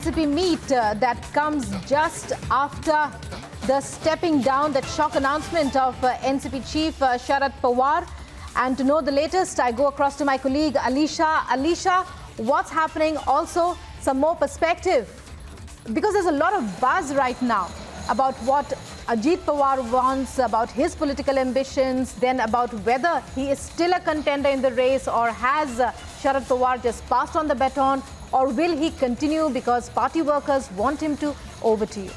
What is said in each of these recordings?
NCP meet that comes just after the stepping down, that shock announcement of NCP chief Sharad Pawar. And to know the latest, I go across to my colleague Alisha. Alisha, what's happening? Also, some more perspective, because there's a lot of buzz right now about what Ajit Pawar wants, about his political ambitions, then about whether he is still a contender in the race, or has Sharad Pawar just passed on the baton, or will he continue because party workers want him to? Over to you.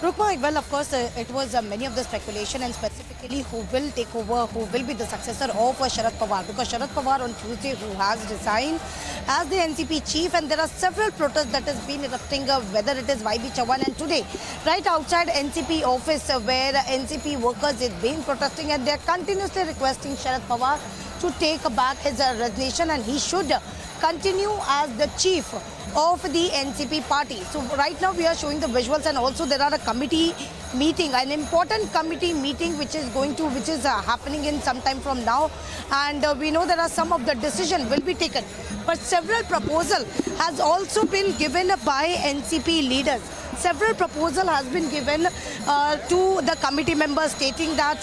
Rukma, well, of course, it was many of the speculation, and specifically who will take over, who will be the successor of Sharad Pawar, because Sharad Pawar on Tuesday, who has resigned as the NCP chief, and there are several protests that has been erupting, whether it is YB Chavan, and today, right outside NCP office, where NCP workers is been protesting, and they are continuously requesting Sharad Pawar to take back his resignation, and he should continue as the chief of the NCP party. So right now we are showing the visuals, and also there are a committee meeting, an important committee meeting which is happening in some time from now, and we know there are some of the decision will be taken, but several proposal has also been given by NCP leaders. Several proposal has been given to the committee members, stating that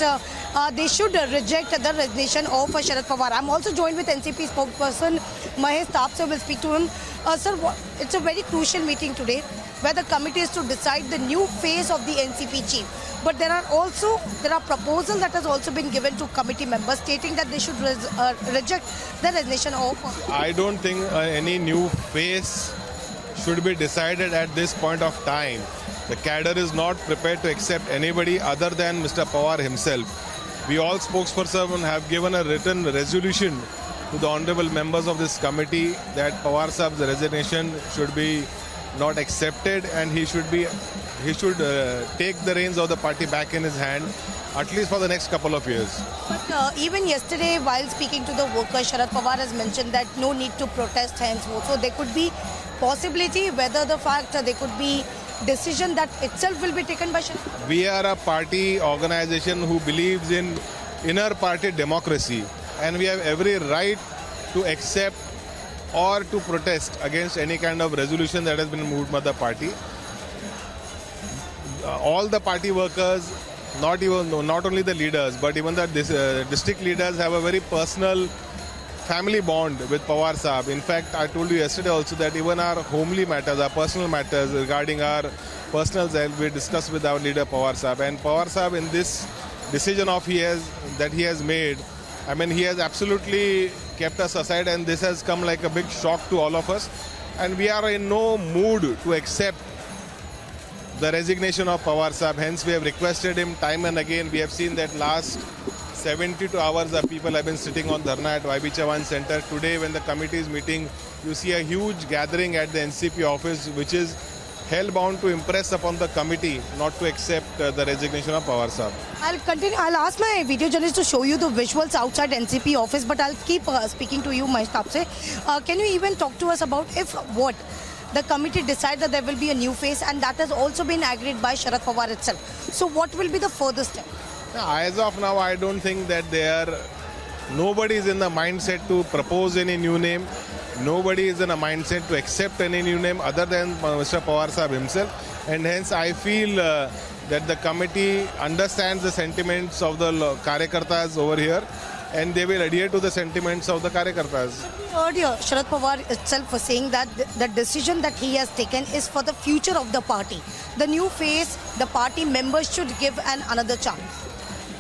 they should reject the resignation of Sharad Pawar. I'm also joined with NCP spokesperson Mahesh Tapse. Will speak to him. Sir, it's a very crucial meeting today, where the committee is to decide the new phase of the NCP chief. But there are proposals that has also been given to committee members, stating that they should reject the resignation of. I don't think any new phase should be decided at this point of time. The cadre is not prepared to accept anybody other than Mr. Pawar himself. We all spokespersons have given a written resolution to the honorable members of this committee that Pawar Saab's resignation should be not accepted, and he should take the reins of the party back in his hand, at least for the next couple of years. But even yesterday, while speaking to the workers, Sharad Pawar has mentioned that no need to protest henceforth. So there could be possibility, whether the fact there could be decision that itself will be taken by Sharad. We are a party organization who believes in inner party democracy, and we have every right to accept or to protest against any kind of resolution that has been moved by the party. All the party workers, not only the leaders, but even the district leaders, have a very personal family bond with Pawar Saab. In fact, I told you yesterday also that even our homely matters, our personal matters regarding our personal health, we discussed with our leader Pawar Saab. And Pawar Saab, in this decision that he has made, I mean, he has absolutely kept us aside, and this has come like a big shock to all of us. And we are in no mood to accept the resignation of Pawar Saab. Hence, we have requested him time and again. We have seen that last 72 hours of people have been sitting on dharna at YB Chavan Center. Today, when the committee is meeting, you see a huge gathering at the NCP office, which is hell-bound to impress upon the committee not to accept the resignation of Pawar Saab. I'll continue. I'll ask my video journalist to show you the visuals outside NCP office, but I'll keep speaking to you, Mahesh Tapse. Can you even talk to us about if the committee decides that there will be a new phase, and that has also been agreed by Sharad Pawar itself. So what will be the further step? As of now, I don't think that nobody is in the mindset to propose any new name. Nobody is in a mindset to accept any new name other than Mr. Pawar Saab himself. And hence, I feel that the committee understands the sentiments of the Karyakartas over here, and they will adhere to the sentiments of the Karyakartas. Earlier, Sharad Pawar itself was saying that the decision that he has taken is for the future of the party. The new phase, the party members should give another chance.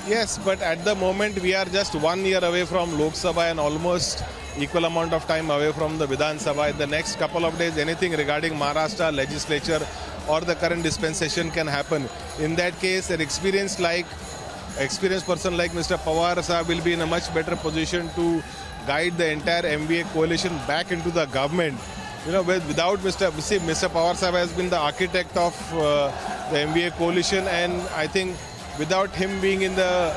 Yes, but at the moment we are just 1 year away from Lok Sabha and almost equal amount of time away from the Vidhan Sabha. In the next couple of days, anything regarding Maharashtra legislature or the current dispensation can happen. In that case, an experienced person like Mr. Pawar Saab will be in a much better position to guide the entire MVA coalition back into the government. You know, without Mr. Pawar Saab has been the architect of the MVA coalition, and I think without him being in the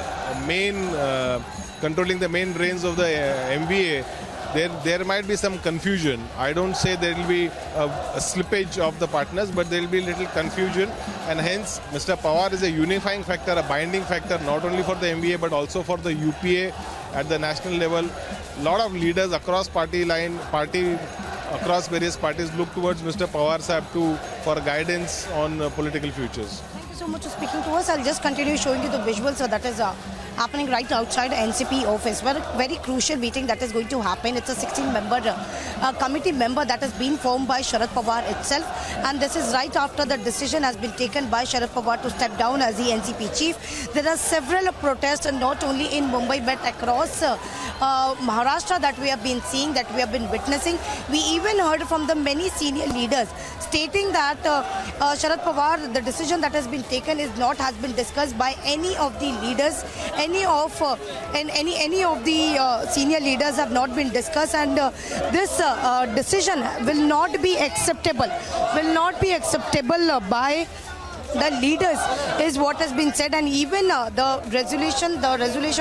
controlling the main reins of the MVA, there might be some confusion. I don't say there will be a slippage of the partners, but there will be a little confusion, and hence Mr. Pawar is a unifying factor, a binding factor, not only for the MVA but also for the UPA at the national level. lot of leaders across across various parties look towards Mr. Pawar Sahib for guidance on political futures. Thank you so much for speaking to us. I'll just continue showing you the visuals that is happening right outside NCP office. Very crucial meeting that is going to happen. It's a 16-member committee member that has been formed by Sharad Pawar itself, and this is right after the decision has been taken by Sharad Pawar to step down as the NCP chief. There are several protests, not only in Mumbai but across Maharashtra that we have been seeing, that we have been witnessing. We even heard from the many senior leaders stating that Sharad Pawar, the decision that has been taken has been discussed by any of the leaders, any of the senior leaders have not been discussed, and this decision will not be acceptable by the leaders is what has been said, and even the resolution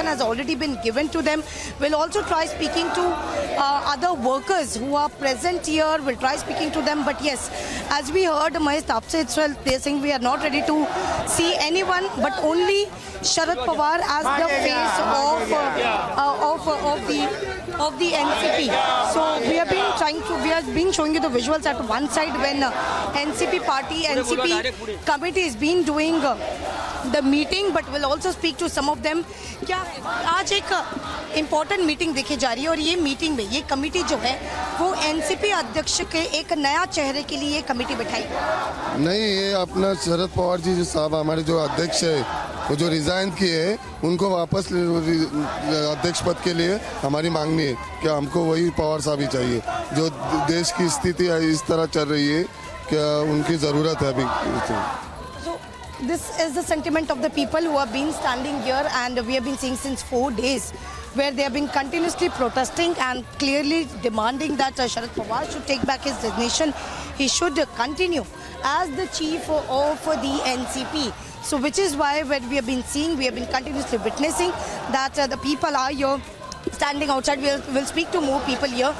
has already been given to them. We'll also try speaking to other workers who are present here. We'll try speaking to them, but yes, as we heard Mahesh Tapse itself, they're saying we are not ready to see anyone but only Sharad Pawar as the face of the NCP. So we have been showing you the visuals at one side when NCP committee has been doing the meeting, but we'll also speak to some of them. क्या आज एक important meeting देखी जा रही है, और ये meeting में ये कमेटी जो है वो एनसीपी अध्यक्ष के एक नया चेहरे के लिए ये कमेटी बैठाई नहीं, ये अपना शरद पवार जी जो साहब हमारे जो अध्यक्ष है वो जो रिजाइन किए हैं उनको वापस अध्यक्ष पद के लिए हमारी मांगनी है कि हमको वही पवार साहब ही चाहिए। जो देश की स्थिति इस तरह चल रही है क्या उनकी ज़रूरत है अभी। This is the sentiment of the people who have been standing here, and we have been seeing since 4 days where they have been continuously protesting and clearly demanding that Sharad Pawar should take back his resignation. He should continue as the chief of the NCP. So which is why when we have been seeing, we have been continuously witnessing that the people are here standing outside. We'll speak to more people here.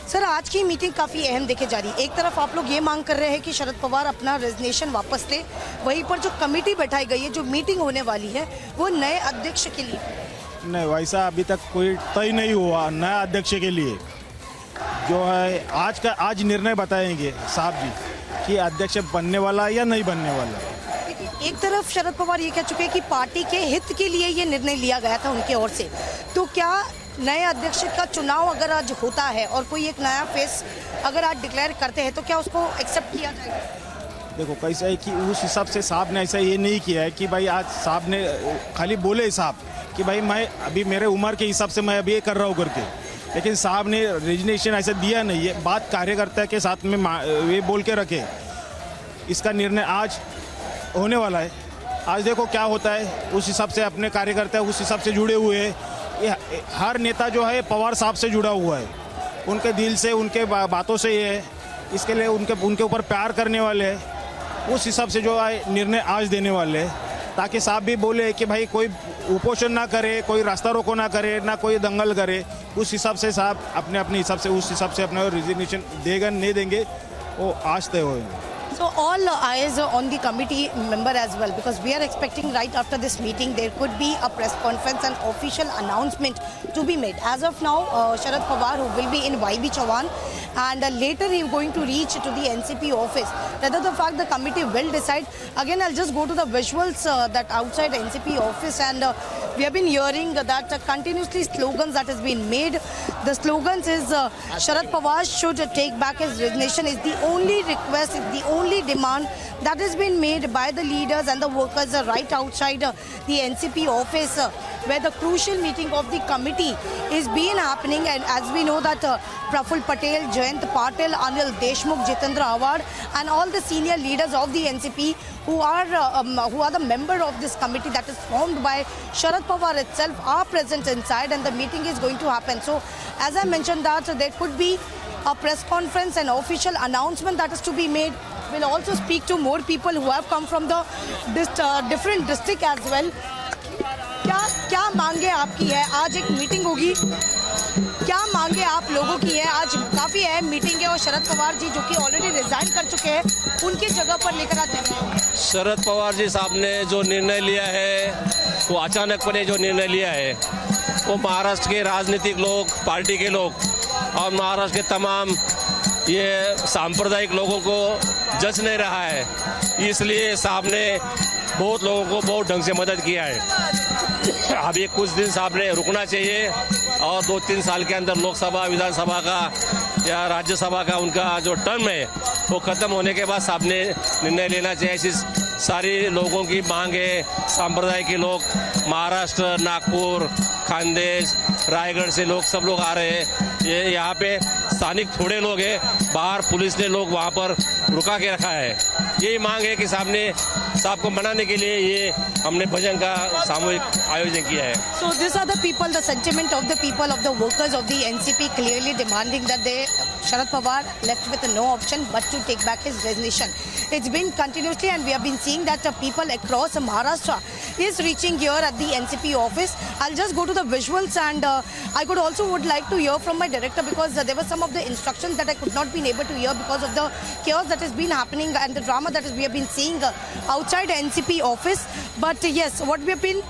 Sir, आज की meeting काफ़ी अहम देखे जा रही है। एक तरफ आप लोग ये मांग कर रहे हैं कि शरद पवार अपना रेजिग्नेशन वापस ले, वहीं पर जो कमेटी बैठाई गई है, जो मीटिंग होने वाली है, वो नए अध्यक्ष के लिए नहीं, वैसा अभी तक कोई तय नहीं हुआ नया अध्यक्ष के लिए। जो है आज निर्णय बताएंगे साहब जी कि अध्यक्ष बनने वाला या नहीं बनने वाला। एक तरफ शरद पवार ये कह चुके हैं कि पार्टी के हित के लिए ये निर्णय लिया गया था उनके ओर से, तो क्या नए अध्यक्ष का चुनाव अगर आज होता है और कोई एक नया फेस अगर आज डिक्लेयर करते हैं तो क्या उसको एक्सेप्ट किया जाएगा? देखो कैसा है कि उस हिसाब से साहब ने ऐसा ये नहीं किया है कि भाई आज साहब ने खाली बोले साहब कि भाई मैं अभी मेरे उम्र के हिसाब से मैं अभी ये कर रहा हूँ करके, लेकिन साहब ने रेजिग्नेशन ऐसा दिया नहीं है। बात कार्यकर्ता के साथ में वे बोल के रखे, इसका निर्णय आज होने वाला है। आज देखो क्या होता है, उस हिसाब से अपने कार्यकर्ता उस हिसाब से जुड़े हुए हैं। हर नेता जो है पवार साहब से जुड़ा हुआ है, उनके दिल से उनके बातों से ये है, इसके लिए उनके ऊपर प्यार करने वाले हैं। उस हिसाब से जो है निर्णय आज देने वाले हैं, ताकि साहब भी बोले कि भाई कोई उपोषण ना करे, कोई रास्ता रोको ना करे, ना कोई दंगल करे। उस हिसाब से साहब अपने हिसाब से उस हिसाब से अपना रिजिग्नेशन देगा नहीं देंगे वो आज तय होगा। So all eyes on the committee member as well, because we are expecting right after this meeting there could be a press conference and official announcement to be made. As of now, Sharad Pawar, who will be in YB Chavan, and later he is going to reach to the NCP office. Rather the fact the committee will decide. Again, I'll just go to the visuals that outside NCP office, and we have been hearing that continuously slogans that has been made. The slogans is Sharad Pawar should take back his resignation is the only request, is the only demand that has been made by the leaders and the workers right outside the NCP office, where the crucial meeting of the committee is being happening. And as we know that Praful Patel, Jayant Patil, Anil Deshmukh, Jitendra Awad and all the senior leaders of the NCP who are the member of this committee that is formed by Sharad Pawar itself are present inside, and the meeting is going to happen. So as I mentioned that there could be a press conference and official announcement that is to be made. We'll also speak to more people who have come from the different district as well. क्या मांगे आपकी है? आज एक meeting होगी, क्या मांगे आप लोगों की है? आज काफ़ी अहम मीटिंग है और शरद पवार जी जो कि ऑलरेडी रिजाइन कर चुके हैं उनकी जगह पर लेकर आते हैं। शरद पवार जी साहब ने जो निर्णय लिया है वो अचानकपणे जो निर्णय लिया है वो महाराष्ट्र के राजनीतिक लोग, पार्टी के लोग और महाराष्ट्र के तमाम ये सांप्रदायिक लोगों को जच नहीं रहा है। इसलिए साहब ने बहुत लोगों को बहुत ढंग से मदद किया है। अभी कुछ दिन साहब ने रुकना चाहिए और 2-3 साल के अंदर लोकसभा, विधानसभा का या राज्यसभा का उनका जो टर्म है वो ख़त्म होने के बाद साहब ने निर्णय लेना चाहिए। ऐसी सारी लोगों की मांग है। संप्रदाय के लोग महाराष्ट्र, नागपुर, खानदेश, रायगढ़ से लोग सब लोग आ रहे हैं। ये यहाँ पे स्थानिक थोड़े लोग हैं, बाहर पुलिस ने लोग वहाँ पर रुका के रखा है। यही मांग है कि साहब को मनाने के लिए ये हमने भजन का सामूहिक आयोजन किया है। So these are the people, the sentiment of the people, of the workers of the NCP clearly demanding that Sharad Pawar left with no option but to take back his resignation. It's been continuously and we have been seeing that people across Maharashtra is reaching here at the NCP office. I'll just go to the visuals and I would like to hear from my director because there were some of the instructions that I could not been able to hear because of the chaos that has been happening and the drama that we have been seeing outside NCP office. But yes, what we have been